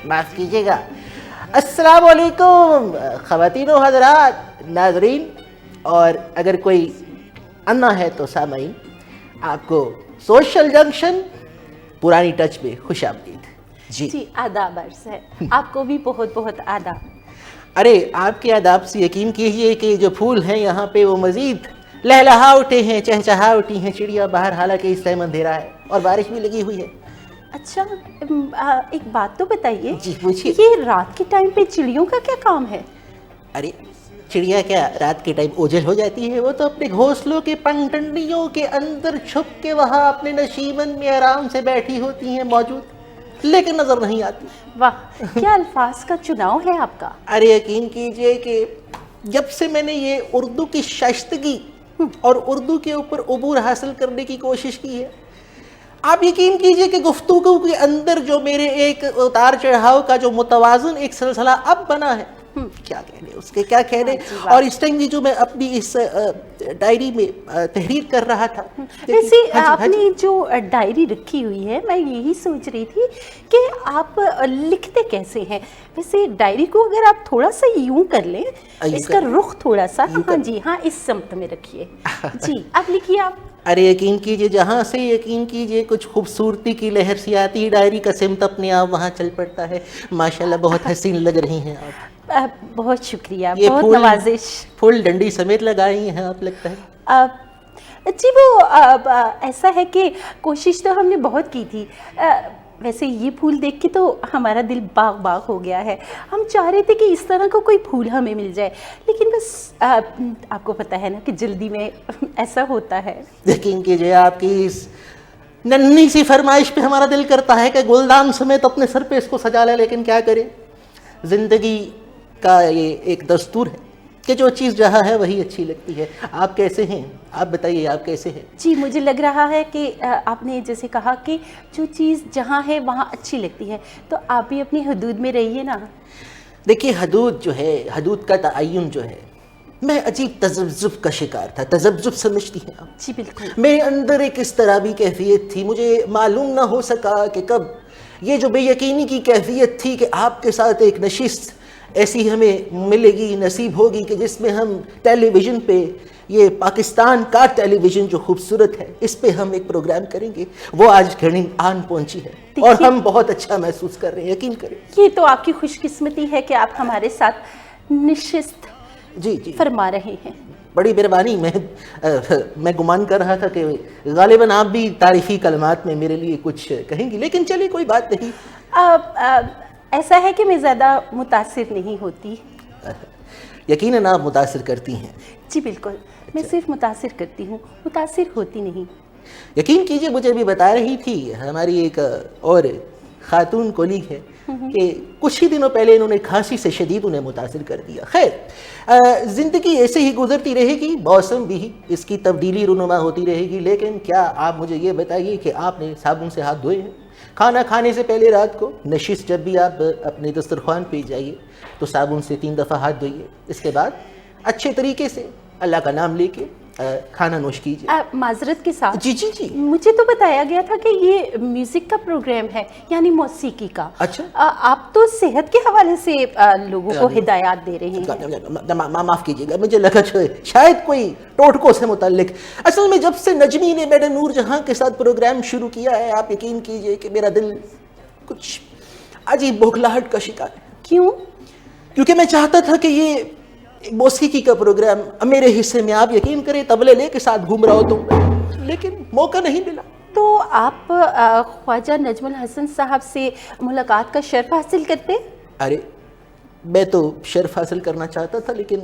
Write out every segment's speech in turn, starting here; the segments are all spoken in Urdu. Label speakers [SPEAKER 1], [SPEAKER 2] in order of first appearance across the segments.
[SPEAKER 1] معاف کیجیے گا. السلام علیکم خواتین و حضرات, ناظرین, اور اگر کوئی انا ہے تو سامعین, آپ کو سوشل جنکشن پرانی ٹچ میں خوش آمدید.
[SPEAKER 2] جی آداب عرض ہے آپ کو بھی, بہت بہت آداب.
[SPEAKER 1] ارے آپ کے آداب سے یقین کیجئے کہ جو پھول ہیں یہاں پہ وہ مزید لہلہا اٹھے ہیں, چہچہا اٹھی ہیں چڑیا باہر, حالانکہ اس ٹائم اندھیرا ہے اور بارش بھی لگی ہوئی ہے.
[SPEAKER 2] اچھا ایک بات تو بتائیے,
[SPEAKER 1] جی پوچھیے.
[SPEAKER 2] یہ رات کے ٹائم پہ چڑیوں کا کیا کام ہے؟
[SPEAKER 1] ارے چڑیا کیا رات کے ٹائم اوجل ہو جاتی ہے؟ وہ تو اپنے گھونسلوں کے پنڈنڈیوں کے اندر چھپ کے وہاں اپنے نشیمن میں آرام سے بیٹھی ہوتی ہیں موجود, لیکن نظر نہیں آتی.
[SPEAKER 2] واہ, کیا الفاظ کا چناؤ ہے آپ کا.
[SPEAKER 1] ارے یقین کیجئے کہ جب سے میں نے یہ اردو کی شائستگی اور اردو کے اوپر عبور حاصل کرنے کی کوشش کی ہے, آپ یقین کیجئے کہ گفتگو کے اندر جو میرے ایک اتار چڑھاؤ کا جو متوازن ایک سلسلہ اب بنا ہے, کیا کہنے اس کے, کیا کہنے. اور اس ٹائم جو میں اپنی اس ڈائری میں تحریر کر رہا تھا.
[SPEAKER 2] ویسے آپ نے جو ڈائری رکھی ہوئی ہے, میں یہی سوچ رہی تھی کہ آپ لکھتے کیسے ہیں. ویسے ڈائری کو اگر آپ تھوڑا سا یوں کر لیں, اس کا رخ تھوڑا سا, ہاں جی ہاں, اس سمت میں رکھیے. جی آپ لکھیے آپ.
[SPEAKER 1] ارے یقین کیجئے, جہاں سے یقین کیجئے کچھ خوبصورتی کی لہر سی آتی ہے, ڈائری کا سمت اپنے آپ وہاں چل پڑتا ہے. ماشاءاللہ بہت حسین لگ رہی ہیں آپ.
[SPEAKER 2] بہت شکریہ, بہت نوازش.
[SPEAKER 1] پھول ڈنڈی سمیت لگائی ہیں آپ, لگتا ہے.
[SPEAKER 2] جی وہ ایسا ہے کہ کوشش تو ہم نے بہت کی تھی. ویسے یہ پھول دیکھ کے تو ہمارا دل باغ باغ ہو گیا ہے. ہم چاہ رہے تھے کہ اس طرح کا کوئی پھول ہمیں مل جائے, لیکن بس آپ کو پتہ ہے نا کہ جلدی میں ایسا ہوتا ہے.
[SPEAKER 1] یقین کیجئے آپ کی اس ننھی سی فرمائش پہ ہمارا دل کرتا ہے کہ گلدان سمیت اپنے سر پہ اس کو سجا لیں, لیکن کیا کریں, زندگی کا یہ ایک دستور ہے کہ جو چیز جہاں ہے وہی اچھی لگتی ہے. آپ کیسے ہیں, آپ بتائیے آپ کیسے ہیں.
[SPEAKER 2] جی مجھے لگ رہا ہے کہ آپ نے جیسے کہا کہ جو چیز جہاں ہے وہاں اچھی لگتی ہے, تو آپ بھی اپنی حدود میں رہیے نا.
[SPEAKER 1] دیکھیے حدود جو ہے, حدود کا تعین جو ہے, میں عجیب تذبذب کا شکار تھا. تذبذب سمجھتی ہیں آپ؟
[SPEAKER 2] جی بالکل.
[SPEAKER 1] میرے اندر ایک اس طرح بھی کیفیت تھی, مجھے معلوم نہ ہو سکا کہ کب یہ جو بے یقینی کی کیفیت تھی کہ آپ کے ساتھ ایک نشست ایسی ہمیں ملے گی, نصیب ہوگی کہ جس میں ہم ٹیلی ویژن پہ, یہ پاکستان کا ٹیلی ویژن جو خوبصورت ہے, اس پہ ہم ایک پروگرام کریں گے, وہ آج گھڑی آن پہنچی ہے اور ہم بہت اچھا محسوس کر رہے ہیں, یقین کریں.
[SPEAKER 2] یہ تو آپ کی خوش قسمتی ہے کہ آپ ہمارے ساتھ نشست
[SPEAKER 1] جی جی
[SPEAKER 2] فرما رہے ہیں.
[SPEAKER 1] بڑی مہربانی. میں گمان کر رہا تھا کہ غالباً آپ بھی تعریفی کلمات میں میرے لیے کچھ کہیں گی, لیکن چلیے کوئی بات نہیں.
[SPEAKER 2] ایسا ہے کہ میں زیادہ متاثر نہیں ہوتی.
[SPEAKER 1] یقیناً آپ متاثر کرتی ہیں.
[SPEAKER 2] جی بالکل, میں صرف متاثر کرتی ہوں, متاثر ہوتی نہیں.
[SPEAKER 1] یقین کیجئے مجھے بھی بتا رہی تھی ہماری ایک اور خاتون کولیگ ہے کہ کچھ ہی دنوں پہلے انہوں نے کھانسی سے شدید انہیں متاثر کر دیا. خیر زندگی ایسے ہی گزرتی رہے گی, موسم بھی اس کی تبدیلی رونما ہوتی رہے گی, لیکن کیا آپ مجھے یہ بتائیے کہ آپ نے صابن سے ہاتھ دھوئے ہیں؟ کھانا کھانے سے پہلے رات کو نشست جب بھی آپ اپنے دسترخوان پہ جائیے تو صابن سے 3 دفعہ ہاتھ دھوئیے. اس کے بعد اچھے طریقے سے اللہ کا نام لے کے کھانا نوش کیجیے.
[SPEAKER 2] معذرت کے ساتھ,
[SPEAKER 1] جی جی جی,
[SPEAKER 2] مجھے تو بتایا گیا تھا کہ یہ میوزک کا پروگرام ہے, یعنی موسیقی کا.
[SPEAKER 1] اچھا,
[SPEAKER 2] آپ تو صحت کے حوالے سے لوگوں کو ہدایات دے رہے ہیں.
[SPEAKER 1] معاف کیجیے گا, مجھے لگا شاید کوئی ٹوٹکوں سے متعلق. اصل میں جب سے نجمی نے میڈم نور جہاں کے ساتھ پروگرام شروع کیا ہے, آپ یقین کیجیے کہ میرا دل کچھ عجیب بوکھلاہٹ کا شکار ہے.
[SPEAKER 2] کیوں؟
[SPEAKER 1] کیونکہ میں چاہتا تھا کہ یہ موسیقی کا پروگرام میرے حصے میں, آپ یقین کریں, طبلے لے کے ساتھ گھوم رہا ہو تو, لیکن موقع نہیں ملا.
[SPEAKER 2] تو آپ خواجہ نجم الحسن صاحب سے ملاقات کا شرف حاصل کرتے؟
[SPEAKER 1] ارے میں تو شرف حاصل کرنا چاہتا تھا, لیکن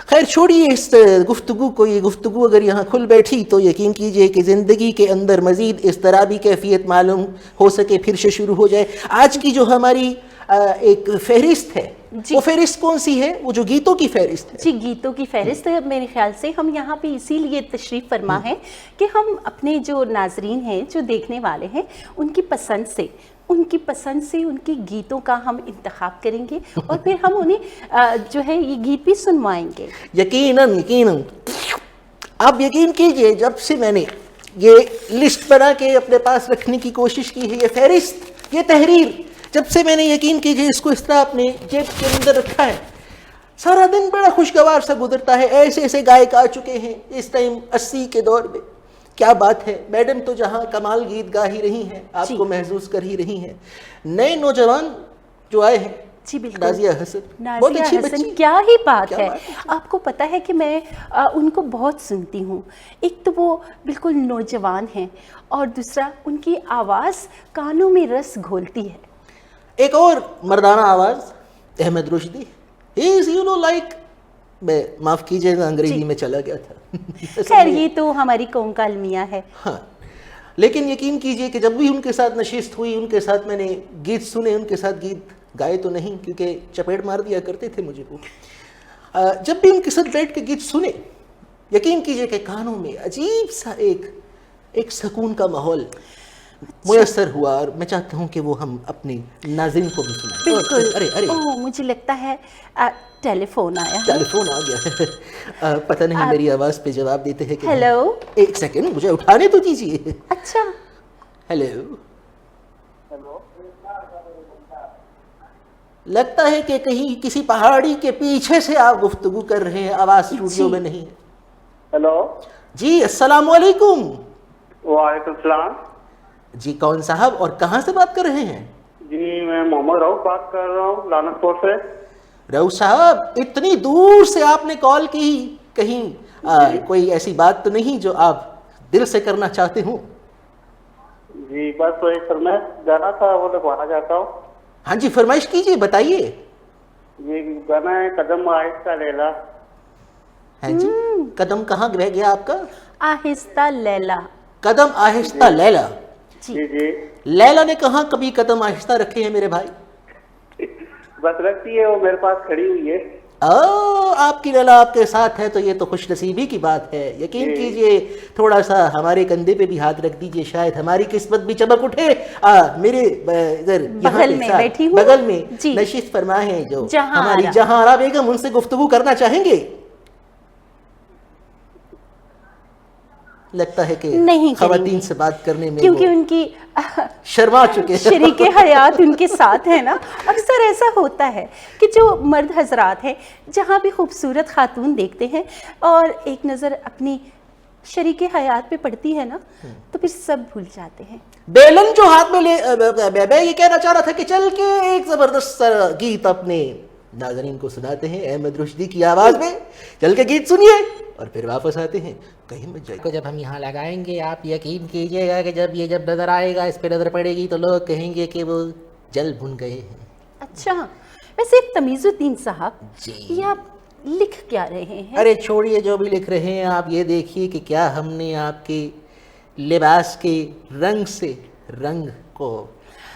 [SPEAKER 1] خیر چھوڑیے اس گفتگو کو. یہ گفتگو اگر یہاں کھل بیٹھی تو یقین کیجئے کہ زندگی کے اندر مزید اضطرابی کیفیت معلوم ہو سکے, پھر سے شروع ہو جائے. آج کی جو ہماری ایک فہرست ہے, وہ فہرست کون سی ہے؟ وہ جو گیتوں کی فہرست ہے.
[SPEAKER 2] جی گیتوں کی فہرست ہے. میرے خیال سے ہم یہاں پہ اسی لیے تشریف فرما ہے کہ ہم اپنے جو ناظرین ہیں, جو دیکھنے والے ہیں, ان کی پسند سے ان کی گیتوں کا ہم انتخاب کریں گے اور پھر ہم انہیں جو ہے یہ گیت بھی سنوائیں گے.
[SPEAKER 1] یقیناً. آپ یقین کیجئے جب سے میں نے یہ لسٹ بنا کے اپنے پاس رکھنے کی کوشش کی ہے، یہ فہرست، یہ تحریر، جب سے میں نے یقین کیجئے اس کو اس طرح اپنے جیب کے اندر رکھا ہے، سارا دن بڑا خوشگوار سا گزرتا ہے. ایسے ایسے گائک آ چکے ہیں اس ٹائم 80 کے دور میں. کیا بات ہے، میڈم تو جہاں کمال گیت گا ہی رہی ہیں، آپ کو محظوظ کر ہی رہی ہیں. نئے نوجوان جو آئے ہیں،
[SPEAKER 2] جی بالکل،
[SPEAKER 1] نازیہ حسن، بہت
[SPEAKER 2] نازیہ
[SPEAKER 1] اچھی
[SPEAKER 2] حسن،
[SPEAKER 1] بچی.
[SPEAKER 2] کیا ہی بات
[SPEAKER 1] کیا
[SPEAKER 2] ہے.
[SPEAKER 1] بات ہے.
[SPEAKER 2] آپ کو پتہ ہے کہ میں ان کو بہت سنتی ہوں. ایک تو وہ بالکل نوجوان ہیں اور دوسرا ان کی آواز کانوں میں رس گھولتی ہے.
[SPEAKER 1] ایک اور مردانہ آواز، احمد رشدی. ہی از لائک، میں معاف کیجئے گا انگریزی میں چلا گیا تھا.
[SPEAKER 2] خیر یہ تو ہماری قوم کا المیہ ہے.
[SPEAKER 1] ہاں، لیکن یقین کیجئے کہ جب بھی ان کے ساتھ نشست ہوئی، ان کے ساتھ میں نے گیت سنے، ان کے ساتھ گیت گائے تو نہیں کیونکہ چپیڑ مار دیا کرتے تھے مجھے وہ. جب بھی ان کے ساتھ بیٹھ کے گیت سنے، یقین کیجئے کہ کانوں میں عجیب سا ایک سکون کا ماحول میسر ہوا، اور میں چاہتا ہوں کہ وہ ہم اپنے ناظرین کو بھی سنائیں.
[SPEAKER 2] بالکل.
[SPEAKER 1] ارے
[SPEAKER 2] مجھے لگتا ہے ٹیلی فون آیا ہے.
[SPEAKER 1] ٹیلی فون آ گیا. پتہ نہیں میری آواز پہ جواب دیتے ہیں کہ
[SPEAKER 2] ہیلو.
[SPEAKER 1] ایک سیکنڈ مجھے اٹھانے تو دیجیے.
[SPEAKER 2] اچھا.
[SPEAKER 1] ہیلو. لگتا ہے کہ کہیں کسی پہاڑی کے پیچھے سے آپ گفتگو کر رہے ہیں، آواز اسٹوڈیو میں نہیں ہے.
[SPEAKER 3] ہیلو.
[SPEAKER 1] جی السلام علیکم.
[SPEAKER 3] وعلیکم السلام.
[SPEAKER 1] جی کون صاحب اور کہاں سے بات کر رہے ہیں؟
[SPEAKER 3] جی میں محمد رؤف بات کر رہا ہوں لانت پور سے.
[SPEAKER 1] رؤف صاحب اتنی دور سے آپ نے کال کی، کہیں کوئی ایسی بات تو نہیں جو آپ دل سے کرنا چاہتے ہوں؟
[SPEAKER 3] جی بس وہی فرمائش گانا تھا وہ لکھوانا چاہتا ہوں.
[SPEAKER 1] ہاں جی فرمائش کیجیے، بتائیے.
[SPEAKER 3] یہ گانا ہے قدم آہستہ لیلا.
[SPEAKER 1] ہاں جی، قدم کہاں رہ گیا آپ کا؟
[SPEAKER 2] آہستہ لیلا.
[SPEAKER 1] قدم آہستہ لیلا.
[SPEAKER 3] جی جی.
[SPEAKER 1] لیلا نے کہاں کبھی قدم آہستہ رکھے ہیں میرے بھائی؟
[SPEAKER 3] بس رکھتی ہے، وہ میرے پاس کھڑی ہوئی ہے.
[SPEAKER 1] آپ کی لیلا آپ کے ساتھ ہے تو یہ تو خوش نصیبی کی بات ہے. یقین کیجئے تھوڑا سا ہمارے کندھے پہ بھی ہاتھ رکھ دیجئے، شاید ہماری قسمت بھی چمک اٹھے. میرے ادھر
[SPEAKER 2] بغل میں بیٹھی ہوں،
[SPEAKER 1] بغل میں
[SPEAKER 2] جی
[SPEAKER 1] نشست فرما ہے جو
[SPEAKER 2] جہاں
[SPEAKER 1] ہماری جہاں آرا بیگم، ان سے گفتگو کرنا چاہیں گے؟ لگتا ہے کہ خواتین سے بات کرنے میں
[SPEAKER 2] کیونکہ ان کی
[SPEAKER 1] شرما چکے ہیں.
[SPEAKER 2] شریک حیات ان کے ساتھ ہے نا. اکثر ایسا ہوتا ہے کہ جو مرد حضرات ہیں جہاں بھی خوبصورت خاتون دیکھتے ہیں اور ایک نظر اپنی شریک حیات پہ پڑتی ہے نا تو پھر سب بھول جاتے ہیں.
[SPEAKER 1] بیلن جو ہاتھ میں لے میں یہ کہنا چاہ رہا تھا کہ چل کے ایک زبردست گیت اپنے ناظرین کو سناتے ہیں احمد رشدی کی آواز میں. چل کے گیت سنیے اور پھر واپس آتے ہیں. کہیں مت جائے کو جب ہم یہاں لگائیں گے، آپ یقین کیجئے گا کہ جب نظر آئے گا، اس پہ نظر پڑے گی تو لوگ کہیں گے کہ وہ جل بھن گئے ہیں.
[SPEAKER 2] اچھا ویسے تمیز الدین صاحب
[SPEAKER 1] جی
[SPEAKER 2] یہ آپ لکھ کیا رہے ہیں؟
[SPEAKER 1] ارے چھوڑیے جو بھی لکھ رہے ہیں، آپ یہ دیکھیے کہ کیا ہم نے آپ کے لباس کے رنگ سے رنگ کو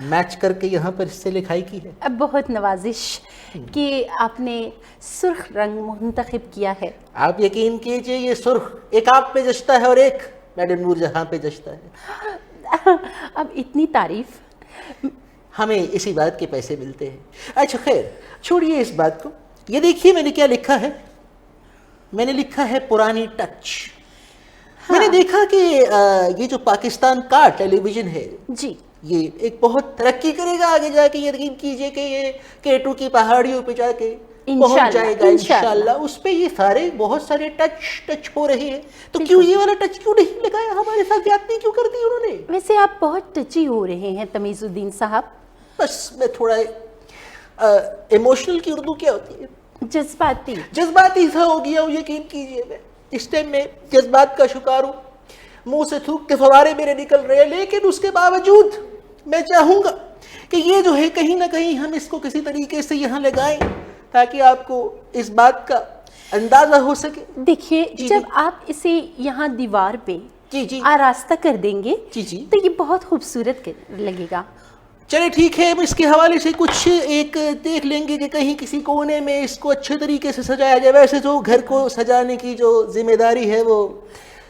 [SPEAKER 1] میچ کر کے یہاں پر اس سے لکھائی کی ہے.
[SPEAKER 2] بہت نوازش کہ آپ نے سرخ رنگ منتخب کیا ہے.
[SPEAKER 1] آپ یقین کیجئے یہ سرخ ایک آپ پہ جچتا ہے اور ایک میڈم نور جہاں پہ جچتا ہے.
[SPEAKER 2] اب اتنی تعریف،
[SPEAKER 1] ہمیں اسی بات کے پیسے ملتے ہیں. اچھا خیر چھوڑیے اس بات کو. یہ دیکھیے میں نے کیا لکھا ہے. میں نے لکھا ہے پرانی ٹچ. میں نے دیکھا کہ یہ جو پاکستان کا ٹیلی ویژن ہے
[SPEAKER 2] جی
[SPEAKER 1] یہ ایک بہت ترقی کرے گا آگے جا کے. یقین کیجئے کہ یہ K2 کی پہاڑیوں پہ جا کے پہنچ جائے گا انشاءاللہ. اس پہ یہ سارے بہت سارے ٹچ ہو رہے ہیں. تو کیوں یہ والا ٹچ کیوں نہیں لگایا؟ ہمارے ساتھ زیادتی کیوں کر دی انہوں نے؟
[SPEAKER 2] ویسے آپ بہت ٹچی ہو رہے ہیں تمیز الدین صاحب.
[SPEAKER 1] بس میں تھوڑا ایموشنل کی اردو کیا ہوتی ہے؟ جذباتی سا ہو گیا ہوں. یقین کیجئے میں اس ٹائم میں جذبات کا شکار ہوں. منہ سے تھوک کے فوارے میرے نکل رہے ہیں، لیکن اس کے باوجود میں چاہوں گا کہ یہ جو ہے کہیں نہ کہیں ہم اس کو کسی طریقے سے یہاں لگائیں تاکہ آپ کو اس بات کا اندازہ ہو سکے.
[SPEAKER 2] دیکھیے جب آپ اسے یہاں دیوار پہ آراستہ کر دیں گے تو یہ بہت خوبصورت لگے گا.
[SPEAKER 1] چلے ٹھیک ہے، ہم اس کے حوالے سے کچھ ایک دیکھ لیں گے کہ کہیں کسی کونے میں اس کو اچھے طریقے سے سجایا جائے. ویسے تو گھر کو سجانے کی جو ذمہ داری ہے وہ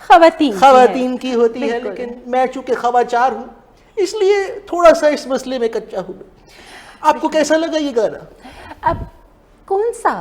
[SPEAKER 1] خواتین کی ہوتی ہے، لیکن میں چونکہ خواچار ہوں اس لیے تھوڑا سا اس مسئلے میں کچا ہوں. آپ کو کیسا لگا یہ گانا؟
[SPEAKER 2] اب کون سا؟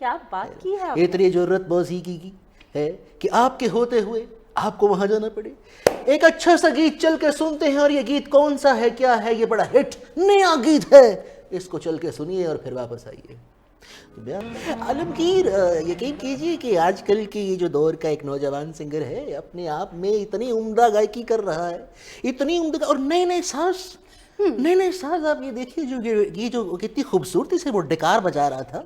[SPEAKER 2] کیا بات کی ہے آپ
[SPEAKER 1] اتنی ضرورت موسیقی کی ہے کہ آپ کے ہوتے ہوئے آپ کو وہاں جانا پڑے. ایک اچھا سا گیت چل کے سنتے ہیں, اور یہ گیت کون سا ہے, کیا ہے, یہ بڑا ہٹ نیا گیت ہے, اس کو چل کے سنیے اور پھر واپس آئیے. عالمگیر, یقین کیجئے کہ آج کل کی یہ جو دور کا ایک نوجوان سنگر ہے, اپنے آپ میں اتنی عمدہ گائیکی کر رہا ہے, اتنی عمدہ, اور نئے نئے ساز آپ یہ دیکھیے, یہ جو کتنی خوبصورتی سے وہ ڈکار بجا رہا تھا,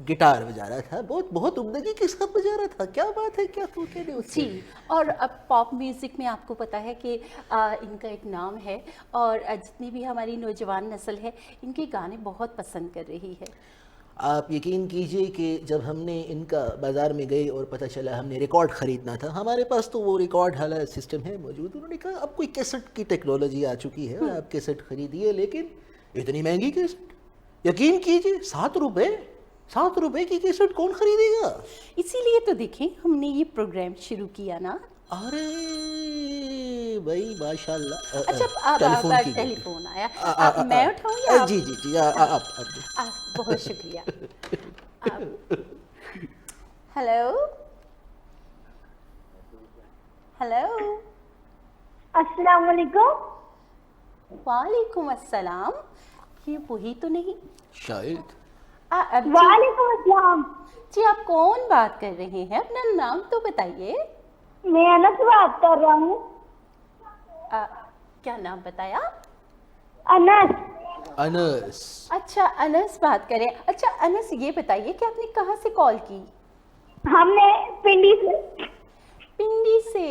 [SPEAKER 1] گٹار بجا رہا تھا, بہت عمدگی کے ساتھ بجا رہا تھا. کیا بات ہے, کیا کہنے اس سے.
[SPEAKER 2] جی, اور اب پاپ میوزک میں آپ کو پتہ ہے کہ ان کا ایک نام ہے, اور جتنی بھی ہماری نوجوان نسل ہے ان کے گانے بہت پسند کر رہی ہے.
[SPEAKER 1] آپ یقین کیجئے کہ جب ہم نے ان کا بازار میں گئے اور پتہ چلا ہم نے ریکارڈ خریدنا تھا, ہمارے پاس تو وہ ریکارڈ والا سسٹم ہے موجود, انہوں نے کہا اب کوئی کیسٹ کی ٹیکنالوجی آ چکی ہے, آپ کیسٹ خریدیے, لیکن اتنی مہنگی کیسٹ, یقین کیجئے 7 روپے کی کیسٹ کون خریدے گا.
[SPEAKER 2] اسی لیے تو دیکھیں ہم نے یہ پروگرام شروع کیا نا.
[SPEAKER 1] ارے بھائی ماشاء اللہ.
[SPEAKER 2] اچھا, ٹیلی فون آیا, میں اٹھاؤں یا آپ؟
[SPEAKER 1] جی آپ
[SPEAKER 2] بہت شکریہ. ہیلو
[SPEAKER 4] السلام علیکم.
[SPEAKER 2] وعلیکم السلام. یہ وہی تو نہیں
[SPEAKER 1] شاید.
[SPEAKER 4] وعلیکم السلام.
[SPEAKER 2] جی, آپ کون بات کر رہے ہیں, اپنا نام تو بتائیے.
[SPEAKER 4] میں انس بات کر رہا ہوں.
[SPEAKER 2] کیا نام بتایا؟
[SPEAKER 4] انس.
[SPEAKER 2] اچھا, انس بات کریں. اچھا انس, یہ بتائیے کہ آپ نے کہاں سے کال کی؟
[SPEAKER 4] ہم نے پنڈی سے.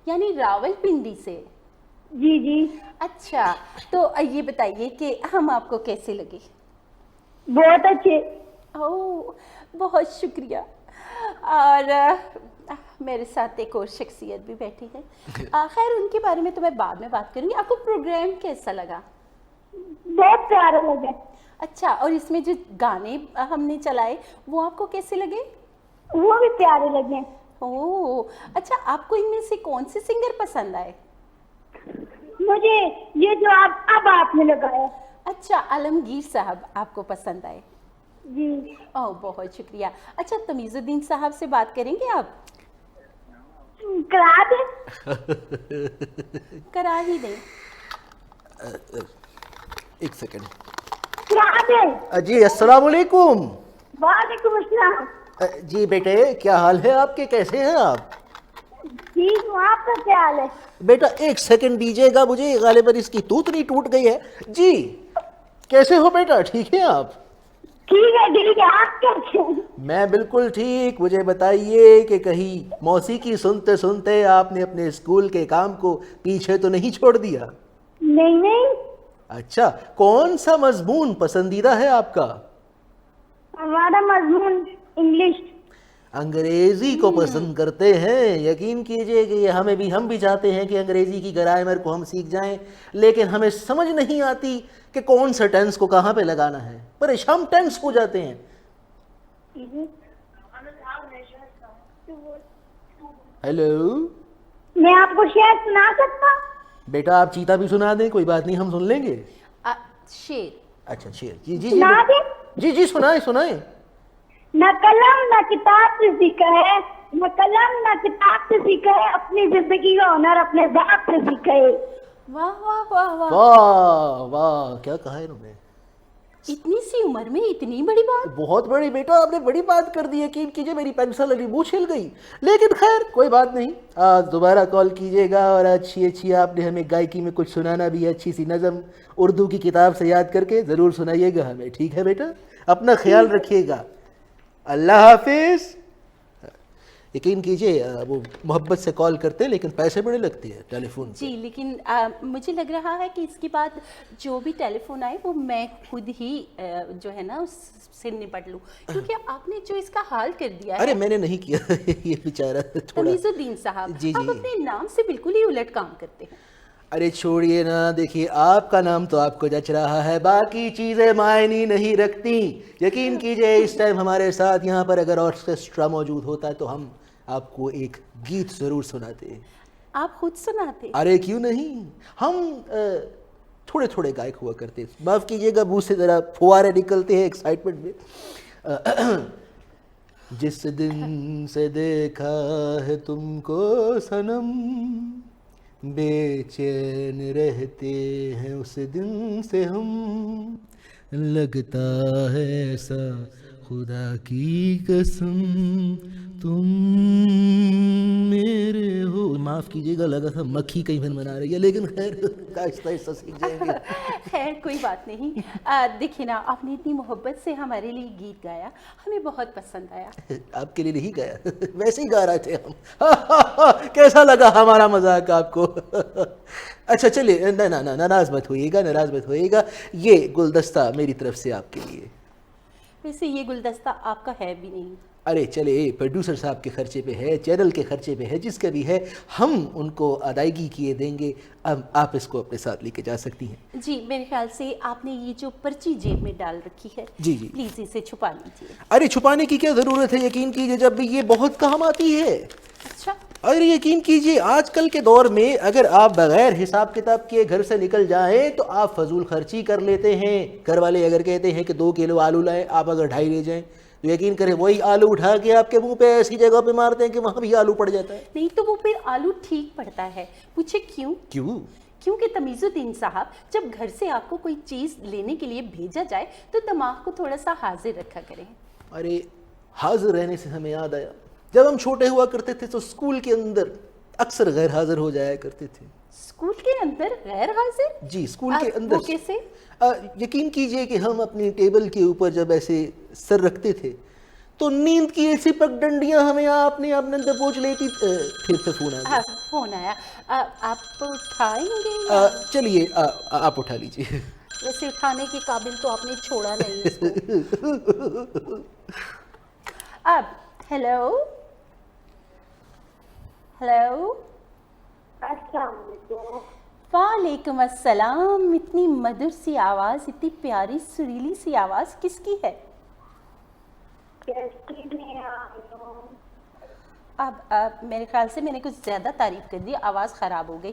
[SPEAKER 2] یعنی راول پنڈی سے.
[SPEAKER 4] جی.
[SPEAKER 2] اچھا, تو یہ بتائیے کہ ہم آپ کو کیسے لگے؟
[SPEAKER 4] بہت اچھے.
[SPEAKER 2] اوہ, بہت شکریہ. اور میرے ساتھ ایک اور شخصیت بھی بیٹھی ہے, خیر ان کے بارے میں تو میں بعد میں بات کروں گی. آپ کو پروگرام کیسا لگا؟
[SPEAKER 4] بہت پیارا لگا.
[SPEAKER 2] اچھا, اور اس میں جو گانے ہم نے چلائے وہ آپ کو کیسے لگے؟
[SPEAKER 4] وہ بھی پیارے لگے.
[SPEAKER 2] اوہ, اچھا, آپ کو ان میں سے کون سے سنگر پسند آئے؟
[SPEAKER 4] مجھے یہ جو آپ نے لگایا.
[SPEAKER 2] اچھا, عالمگیر صاحب آپ کو پسند آئے.
[SPEAKER 4] جی.
[SPEAKER 2] اوہ, بہت شکریہ. اچھا, تمیز الدین صاحب سے بات کریں گے آپ؟
[SPEAKER 4] کرا دیں.
[SPEAKER 2] کرا ہی دیں.
[SPEAKER 1] ایک سیکنڈ.
[SPEAKER 4] کرا دیں.
[SPEAKER 1] جی السلام علیکم.
[SPEAKER 4] وعلیکم السلام.
[SPEAKER 1] جی بیٹے, کیا حال ہے آپ کے, کیسے ہیں آپ؟
[SPEAKER 4] ٹھیک ہوں, آپ کا کیا حال ہے؟
[SPEAKER 1] بیٹا ایک سیکنڈ دیجیے گا مجھے, غالباً اس کی توتنی ٹوٹ گئی ہے. جی کیسے ہو بیٹا, ٹھیک ہیں آپ؟
[SPEAKER 4] ٹھیک ہے, آپ کیسے ہیں؟
[SPEAKER 1] میں بالکل ٹھیک. مجھے بتائیے کہ کہیں موسیقی سنتے سنتے آپ نے اپنے اسکول کے کام کو پیچھے تو نہیں چھوڑ دیا؟
[SPEAKER 4] نہیں.
[SPEAKER 1] اچھا, کون سا مضمون پسندیدہ ہے آپ کا؟
[SPEAKER 4] ہمارا مضمون انگلش.
[SPEAKER 1] انگریزی کو پسند کرتے ہیں. یقین کیجئے کہ ہم بھی چاہتے ہیں کہ انگریزی کی گرامر کو ہم سیکھ جائیں, لیکن ہمیں سمجھ نہیں آتی کہ کون سا ٹینس کو کہاں پہ لگانا ہے. پریشان ٹینس ہو جاتے ہیں. ہیلو,
[SPEAKER 4] میں آپ کو شعر سنا سکتا ہوں؟
[SPEAKER 1] بیٹا آپ چیتا بھی سنا دیں, کوئی بات نہیں, ہم سن لیں گے.
[SPEAKER 2] شیر.
[SPEAKER 1] اچھا شعر,
[SPEAKER 4] سنا دیں.
[SPEAKER 1] جی سنائیں.
[SPEAKER 4] نہ قلم نہ کتاب سے سیکھا ہے, نہ قلم نہ کتاب سے سیکھا ہے, اپنی زندگی کا ہنر اپنے باپ سے سیکھا ہے.
[SPEAKER 2] واہ واہ واہ واہ.
[SPEAKER 1] واہ واہ, کیا کہا انہوں نے.
[SPEAKER 2] اتنی سی عمر میں اتنی بڑی بات.
[SPEAKER 1] بہت بڑی بیٹا, آپ نے بڑی بات کر دی. یقین کیجئے میری پینسل ابھی منہ چھل گئی, لیکن خیر کوئی بات نہیں. آج دوبارہ کال کیجئے گا, اور اچھی آپ نے ہمیں گائیکی میں کچھ سنانا بھی ہے, اچھی سی نظم اردو کی کتاب سے یاد کر کے ضرور سنائیے گا ہمیں. ٹھیک ہے بیٹا, اپنا خیال رکھیے گا. اللہ حافظ. یقین کیجئے وہ محبت سے کال کرتے ہیں لیکن پیسے بڑے لگتے ہیں ٹیلی فون.
[SPEAKER 2] جی, لیکن مجھے لگ رہا ہے کہ اس کے بعد جو بھی ٹیلی فون آئے وہ میں خود ہی جو ہے نا اس سے نپٹ لوں, کیونکہ آپ نے جو اس کا حال کر دیا ہے.
[SPEAKER 1] ارے میں نے نہیں کیا, یہ بیچارہ تھوڑا.
[SPEAKER 2] تمیز الدین صاحب, آپ اپنے نام سے بالکل ہی الٹ کام کرتے ہیں.
[SPEAKER 1] ارے چھوڑیے نا, دیکھیے آپ کا نام تو آپ کو جچ رہا ہے, باقی چیزیں معنی نہیں رکھتی. یقین کیجئے اس ٹائم ہمارے ساتھ یہاں پر اگر آرکسٹرا موجود ہوتا ہے تو ہم آپ کو ایک گیت ضرور سناتے.
[SPEAKER 2] آپ خود سناتے؟
[SPEAKER 1] ارے کیوں نہیں, ہم تھوڑے گائک ہوا کرتے. معاف کیجئے گا, منہ سے ذرا فوارے نکلتے ہیں ایکسائٹمنٹ میں. جس دن سے دیکھا ہے تم کو صنم بے چین رہتے ہیں اس دن سے ہم لگتا ہے ایسا خدا کی قسم تم میرے ہو. معاف کیجیے گا لگا تھا مکھی کہیں پھر منا رہی ہے لیکن خیر آہستہ آہستہ سیکھ جائیں گے.
[SPEAKER 2] خیر کوئی بات نہیں. دیکھیں نا آپ نے اتنی محبت سے ہمارے لیے گیت گایا, ہمیں بہت پسند آیا.
[SPEAKER 1] آپ کے لیے نہیں گایا, ویسے ہی گا رہے تھے ہم. کیسا لگا ہمارا مذاق آپ کو؟ اچھا چلیے, ناراض مت ہوئیے گا. یہ گلدستہ میری طرف سے آپ کے لیے.
[SPEAKER 2] ویسے یہ گلدستہ آپ کا ہے بھی نہیں.
[SPEAKER 1] ارے چلے پروڈیوسر صاحب کے خرچے پہ ہے, چینل کے خرچے پہ ہے, جس کا بھی ہے ہم ان کو ادائیگی کیے دیں گے. اب آپ اس کو اپنے ساتھ لے کے جا سکتی ہیں.
[SPEAKER 2] جی میرے خیال سے آپ نے یہ جو پرچی جیب میں ڈال رکھی ہے,
[SPEAKER 1] جی
[SPEAKER 2] پلیز اسے چھپا لیجیے.
[SPEAKER 1] ارے چھپانے کی کیا ضرورت ہے, یقین کیجیے جب بھی یہ بہت کام آتی ہے.
[SPEAKER 2] اچھا.
[SPEAKER 1] اور یقین کیجیے آج کل کے دور میں اگر آپ بغیر حساب کتاب کے گھر سے نکل جائیں تو آپ فضول خرچی کر لیتے ہیں. گھر والے اگر کہتے ہیں کہ 2 کلو آلو لائیں, آپ اگر 2.5 لے جائیں تو یقین کریں وہی آلو اٹھا کے آپ کے منہ پہ ایسی جگہ پہ مارتے ہیں کہ وہاں بھی آلو پڑ جاتا ہے.
[SPEAKER 2] نہیں تو وہ پھر آلو ٹھیک پڑتا ہے. پوچھے کیوں؟ کیونکہ تمیز الدین صاحب جب گھر سے آپ کو کوئی چیز لینے کے لیے بھیجا جائے تو دماغ کو تھوڑا سا حاضر رکھا کریں.
[SPEAKER 1] ارے حاضر رہنے سے ہمیں یاد آیا, جب ہم چھوٹے ہوا کرتے تھے تو اسکول کے اندر اکثر غیر حاضر ہو جایا کرتے تھے.
[SPEAKER 2] اسکول کے اندر غیر حاضر؟
[SPEAKER 1] جی اسکول کے اندر.
[SPEAKER 2] وہ کیسے؟
[SPEAKER 1] یقین کیجئے کہ ہم اپنی ٹیبل کے اوپر جب ایسے سر رکھتے تھے تو نیند کی ایسی پگڈنڈیاں ہمیں اپنے اندر پہنچ لیتی. پھر سے
[SPEAKER 2] فون آیا. آپ اٹھائیں گے؟
[SPEAKER 1] چلیے آپ اٹھا لیجئے.
[SPEAKER 2] ویسے اٹھانے کے قابل تو آپ نے چھوڑا نہیں اس کو. اب ہیلو
[SPEAKER 4] السلام علیکم.
[SPEAKER 2] وعلیکم السلام. اتنی مدر سی آواز, اتنی پیاری سریلی سی آواز کس کی ہے؟ اب میرے خیال سے میں نے کچھ زیادہ تعریف کر دی, آواز خراب ہو گئی.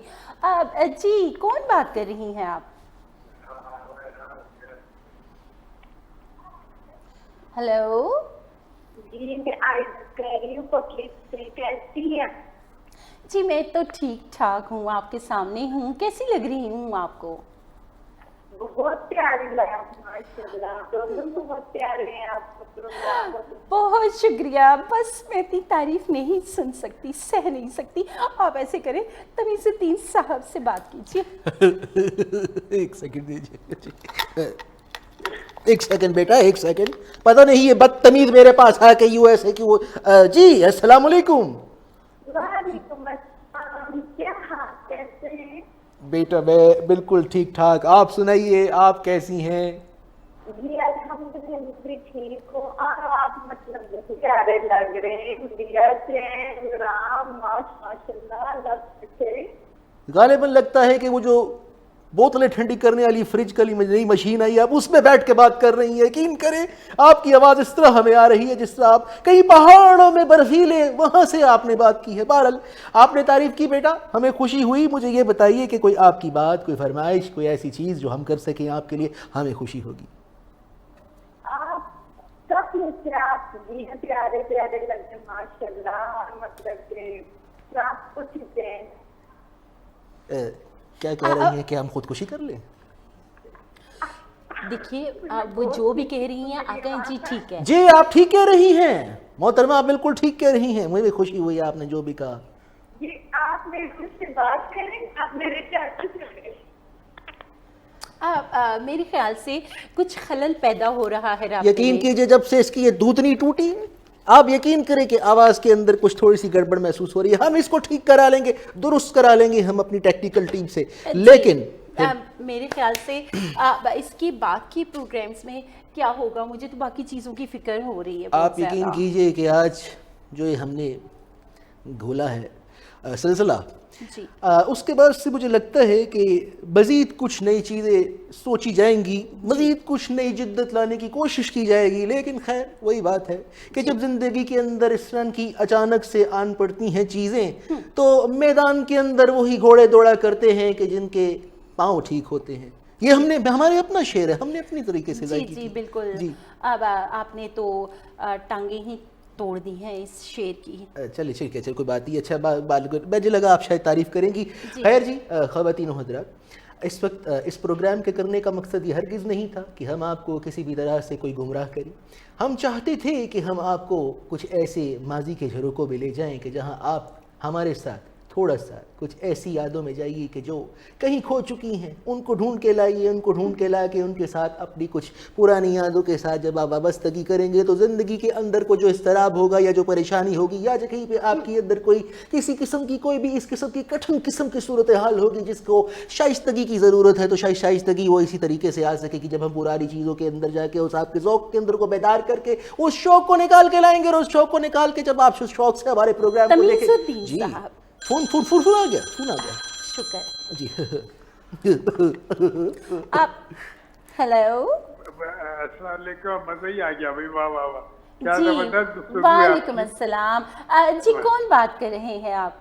[SPEAKER 2] جی کون بات کر رہی ہیں آپ؟ ہیلو.
[SPEAKER 4] جی میں عائشہ کہہ رہی ہوں, کیسی ہیں؟
[SPEAKER 2] جی میں تو ٹھیک ٹھاک ہوں, آپ کے سامنے ہوں. کیسی لگ رہی ہوں آپ کو؟
[SPEAKER 4] بہت پیاری لگا ماشاءاللہ, بہت پیارے ہیں آپ.
[SPEAKER 2] بہت شکریہ. بس میں اتنی تعریف نہیں سن سکتی, سہ نہیں سکتی. آپ ایسے کریں تمیز الدین صاحب سے بات کیجیے.
[SPEAKER 1] ایک سیکنڈ دیجیے. ایک سیکنڈ بیٹا, ایک سیکنڈ. پتہ نہیں یہ بدتمیز میرے پاس آ کے یوں ایسے کہ وہ. جی السلام علیکم.
[SPEAKER 4] وعلیکم السلام. کیا حال, کیسے ہیں
[SPEAKER 1] بیٹا؟ میں بالکل ٹھیک ٹھاک. آپ سنائیے, آپ کیسی ہیں؟
[SPEAKER 4] جی الحمدللہ بھی ٹھیک ہوں. آپ مطلب پیارے لگ رہے ہیں. رام ماشاءاللہ لگتے.
[SPEAKER 1] غالباً لگتا ہے کہ وہ جو بوتلیں ٹھنڈی کرنے والی فریج کا نئی مشین آئی, آپ اس میں بیٹھ کے بات کر رہی ہیں. یقین کریں آپ کی آواز اس طرح ہمیں آ رہی ہے جس طرح آپ کئی پہاڑوں میں برفیلے وہاں سے آپ نے بات کی ہے. بہرحال آپ نے تعریف کی بیٹا, ہمیں خوشی ہوئی. مجھے یہ بتائیے کہ کوئی آپ کی بات, کوئی فرمائش, کوئی ایسی چیز جو ہم کر سکیں آپ کے لیے, ہمیں خوشی ہوگی.
[SPEAKER 4] آپ سب مجھ سے آپ پیارے پیارے لگتے ماشاءاللہ. مطلب کہ آپ کچھ دیں.
[SPEAKER 1] کیا کہہ رہی ہیں کہ ہم خودکشی کر لیں؟
[SPEAKER 2] دیکھیے وہ جو بھی کہہ رہی ہیں آقا جی ٹھیک ہے.
[SPEAKER 1] جی آپ ٹھیک کہہ رہی ہیں محترمہ, آپ بالکل ٹھیک کہہ رہی ہیں. مجھے خوشی ہوئی آپ نے جو بھی کہا.
[SPEAKER 4] جی آپ میرے سے بات کریں, آپ میرے چاچو سے.
[SPEAKER 2] میرے خیال سے کچھ خلل پیدا ہو رہا ہے.
[SPEAKER 1] یقین کیجئے جب سے اس کی یہ دودھنی ٹوٹی, آپ یقین کریں کہ آواز کے اندر کچھ تھوڑی سی گڑبڑ محسوس ہو رہی ہے. ہم اس کو ٹھیک کرا لیں گے, درست کرا لیں گے ہم اپنی ٹیکنیکل ٹیم سے. لیکن
[SPEAKER 2] میرے خیال سے اس کی باقی پروگرامز میں کیا ہوگا, مجھے تو باقی چیزوں کی فکر ہو رہی ہے.
[SPEAKER 1] آپ یقین کیجئے کہ آج جو یہ ہم نے گھولا ہے سلسلہ,
[SPEAKER 2] جی
[SPEAKER 1] اس کے بعد سے مجھے لگتا ہے کہ مزید کچھ نئی چیزیں سوچی جائیں گی, مزید کچھ نئی جدت لانے کی کوشش کی جائے گی. لیکن خیر وہی بات ہے کہ جب زندگی کے اندر اس طرح کی اچانک سے آن پڑتی ہیں چیزیں تو میدان کے اندر وہی گھوڑے دوڑا کرتے ہیں کہ جن کے پاؤں ٹھیک ہوتے ہیں. یہ ہم نے ہمارے اپنا شعر ہے, ہم نے اپنی طریقے سے ذائقہ
[SPEAKER 2] جی بالکل. اب آپ نے تو ٹانگیں ہی توڑ دی ہیں اس شعر کی.
[SPEAKER 1] چلے ٹھیک ہے, چل کوئی بات نہیں. اچھا مجھے لگا آپ شاید تعریف کریں گی. خیر جی خواتین و حضرات, اس وقت اس پروگرام کے کرنے کا مقصد یہ ہرگز نہیں تھا کہ ہم آپ کو کسی بھی طرح سے کوئی گمراہ کریں. ہم چاہتے تھے کہ ہم آپ کو کچھ ایسے ماضی کے جھروکوں میں لے جائیں کہ جہاں آپ ہمارے ساتھ تھوڑا سا کچھ ایسی یادوں میں جائیے کہ جو کہیں کھو چکی ہیں, ان کو ڈھونڈ کے لائیے. ان کو ڈھونڈ کے لا کے ان کے ساتھ اپنی کچھ پرانی یادوں کے ساتھ جب آپ وابستگی کریں گے تو زندگی کے اندر کو جو اضطراب ہوگا یا جو پریشانی ہوگی یا کہیں پہ آپ کی اندر کوئی کسی قسم کی کوئی بھی اس قسم کی کٹھن قسم کی صورتحال ہوگی جس کو شائستگی کی ضرورت ہے, تو شائستگی وہ اسی طریقے سے آ سکے کہ جب ہم پرانی چیزوں کے اندر جا کے اس آپ کے ذوق کے اندر کو بیدار کر کے اس شوق کو نکال کے لائیں گے. اور اس شوق کو نکال کے جب آپ اس شوق سے ہمارے پروگرام کو دیکھیں.
[SPEAKER 2] تمیز الدین صاحب,
[SPEAKER 1] فون آ گیا.
[SPEAKER 2] شکر
[SPEAKER 1] جی
[SPEAKER 2] آپ. ہیلو,
[SPEAKER 5] السلام علیکم. مزہ ہی آ گیا بھائی, واہ واہ واہ, کیا
[SPEAKER 2] جی
[SPEAKER 5] زبردست گفتگو ہے.
[SPEAKER 2] وعلیکم السلام. جی کون بات کر رہے ہیں آپ؟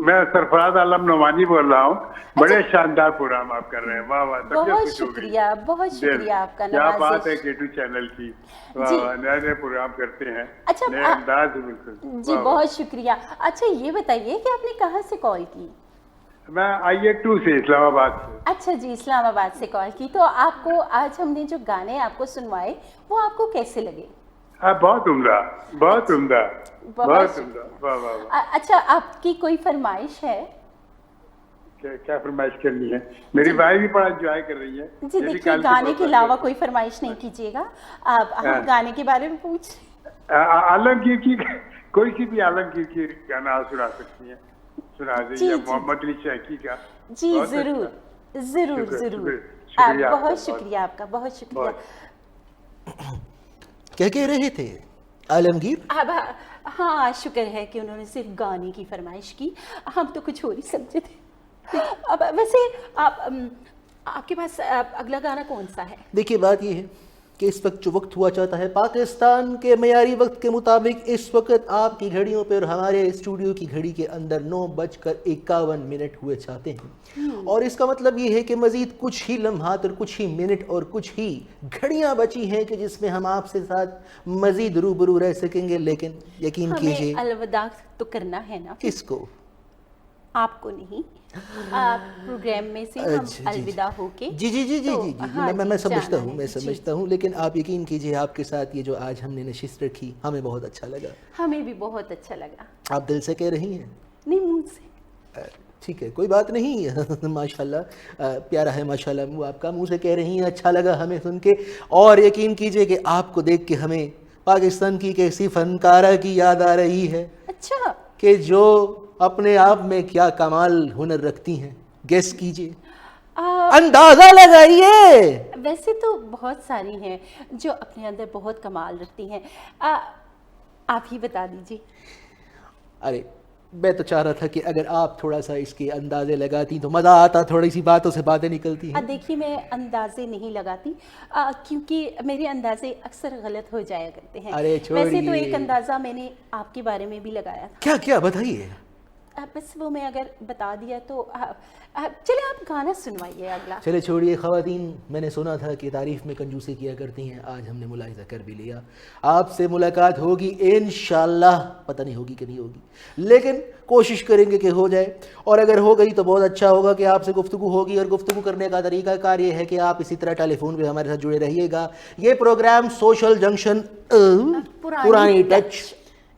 [SPEAKER 5] میں سرفراز عالم نعمانی بول رہا ہوں. بڑے شاندار پروگرام آپ کر رہے ہیں, واہ واہ.
[SPEAKER 2] بہت شکریہ, بہت شکریہ آپ کا.
[SPEAKER 5] کیا بات ہے کیٹو چینل کی, واہ واہ, نئے نئے پروگرام کرتے ہیں, نئے انداز. بالکل
[SPEAKER 2] جی بہت شکریہ. اچھا یہ بتائیے کہ آپ نے کہاں سے کال کی؟
[SPEAKER 5] میں IE2 سے, اسلام آباد سے.
[SPEAKER 2] اچھا جی, اسلام آباد سے کال کی. تو آپ کو آج ہم نے جو گانے آپ کو سنوائے وہ آپ کو کیسے لگے؟
[SPEAKER 5] بہت عمدہ, بہت عمدہ, بہت عمدہ, واہ واہ واہ.
[SPEAKER 2] اچھا آپ کی کوئی فرمائش ہے؟
[SPEAKER 5] کیا فرمائش کرنی ہے؟ میری بھائی بھی بڑا انجوائے کر رہی ہے.
[SPEAKER 2] جی دیکھیے, گانے کے علاوہ کوئی فرمائش نہیں کیجیے گا آپ. ہم گانے کے بارے میں پوچھ,
[SPEAKER 5] عالمگیر کی کوئی سی بھی عالمگیر کی گانا سنا سکتی ہیں, سنا دیں, یا محمد علی شیخی کا.
[SPEAKER 2] جی ضرور ضرور ضرور. بہت شکریہ آپ کا, بہت شکریہ.
[SPEAKER 1] کیا کہہ رہے تھے عالمگیر؟
[SPEAKER 2] اب ہاں شکر ہے کہ انہوں نے صرف گانے کی فرمائش کی, ہم تو کچھ اور ہی سمجھے تھے. اب ویسے آپ کے پاس اگلا گانا کون سا ہے؟
[SPEAKER 1] دیکھیے بات یہ ہے کہ اس وقت جو وقت ہوا چاہتا ہے پاکستان کے معیاری وقت کے مطابق, اس وقت آپ کی گھڑیوں پہ اور ہمارے اسٹوڈیو کی گھڑی کے اندر 9:51 ہوئے چاہتے ہیں. اور اس کا مطلب یہ ہے کہ مزید کچھ ہی لمحات اور کچھ ہی منٹ اور کچھ ہی گھڑیاں بچی ہیں کہ جس میں ہم آپ سے ساتھ مزید روبرو رہ سکیں گے. لیکن یقین کیجئے,
[SPEAKER 2] ہمیں الوداع تو کرنا ہے نا.
[SPEAKER 1] کس کو؟
[SPEAKER 2] آپ کو نہیں, پروگرام میں سے ہم الوداع ہو کے.
[SPEAKER 1] جی جی جی جی جی جی میں سمجھتا ہوں, میں سمجھتا ہوں. لیکن آپ یقین کیجئے آپ کے ساتھ یہ جو آج ہم نے نشست رکھی ہمیں بہت اچھا لگا.
[SPEAKER 2] ہمیں بھی بہت اچھا لگا.
[SPEAKER 1] آپ دل سے کہہ رہی ہیں؟
[SPEAKER 2] نہیں, منہ سے.
[SPEAKER 1] ٹھیک ہے, کوئی بات نہیں. ماشاءاللہ پیارا ہے, ماشاءاللہ منہ آپ کا, منہ سے کہہ رہی ہیں, اچھا لگا ہمیں سن کے. اور یقین کیجئے کہ آپ کو دیکھ کے ہمیں پاکستان کی ایک ایسی فنکارہ کی یاد آ رہی ہے.
[SPEAKER 2] اچھا,
[SPEAKER 1] کہ جو اپنے آپ میں کیا کمال ہنر رکھتی ہیں. گیس کیجئے, اندازہ لگائیے.
[SPEAKER 2] ویسے تو بہت ساری ہیں جو اپنے اندر بہت کمال رکھتی ہیں, آپ ہی بتا دیجیے.
[SPEAKER 1] ارے میں تو چاہ رہا تھا کہ اگر آپ تھوڑا سا اس کے اندازے لگاتی تو مزہ آتا, تھوڑی سی باتوں سے باتیں نکلتی ہیں.
[SPEAKER 2] دیکھیے میں اندازے نہیں لگاتی کیونکہ میرے اندازے اکثر غلط ہو جایا کرتے ہیں. ویسے تو ایک اندازہ میں نے آپ کے بارے میں بھی لگایا تھا.
[SPEAKER 1] کیا بتائیے؟
[SPEAKER 2] بس وہ میں اگر بتا دیا تو چلے آپ گانا سنوائیے اگلا.
[SPEAKER 1] چلے چھوڑیے خواتین, میں نے سنا تھا کہ تعریف میں کنجوسی کیا کرتی ہیں, آج ہم نے ملاحظہ کر بھی لیا. آپ سے ملاقات ہوگی انشاءاللہ, پتہ نہیں ہوگی کہ نہیں ہوگی, لیکن کوشش کریں گے کہ ہو جائے. اور اگر ہو گئی تو بہت اچھا ہوگا کہ آپ سے گفتگو ہوگی. اور گفتگو کرنے کا طریقہ کار یہ ہے کہ آپ اسی طرح ٹیلی فون پہ ہمارے ساتھ جڑے رہیے گا. یہ پروگرام سوشل جنکشن پرانی ٹچ,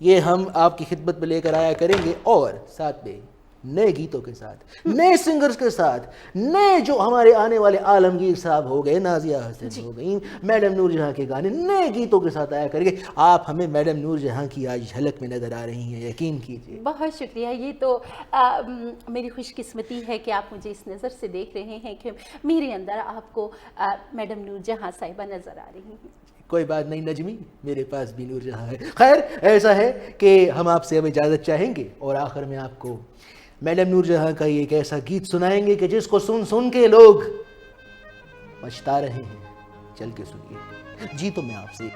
[SPEAKER 1] یہ ہم آپ کی خدمت میں لے کر آیا کریں گے. اور ساتھ میں نئے گیتوں کے ساتھ, نئے سنگرز کے ساتھ, نئے جو ہمارے آنے والے عالمگیر صاحب ہو گئے, نازیہ حسن ہو گئیں, میڈم نور جہاں کے گانے نئے گیتوں کے ساتھ آیا کریں گے. آپ ہمیں میڈم نور جہاں کی آج جھلک میں نظر آ رہی ہیں, یقین کیجئے.
[SPEAKER 2] بہت شکریہ. یہ تو میری خوش قسمتی ہے کہ آپ مجھے اس نظر سے دیکھ رہے ہیں کہ میرے اندر آپ کو میڈم نور جہاں صاحبہ نظر آ رہی ہیں.
[SPEAKER 1] کوئی بات نہیں نجمی, میرے پاس بھی نور جہاں ہے. خیر ایسا ہے کہ ہم آپ سے اب اجازت چاہیں گے اور آخر میں آپ کو میڈم نور جہاں کا ایک ایسا گیت سنائیں گے کہ جس کو سن کے لوگ پچھتا رہے ہیں. چل کے سنیے. جی تو میں آپ سے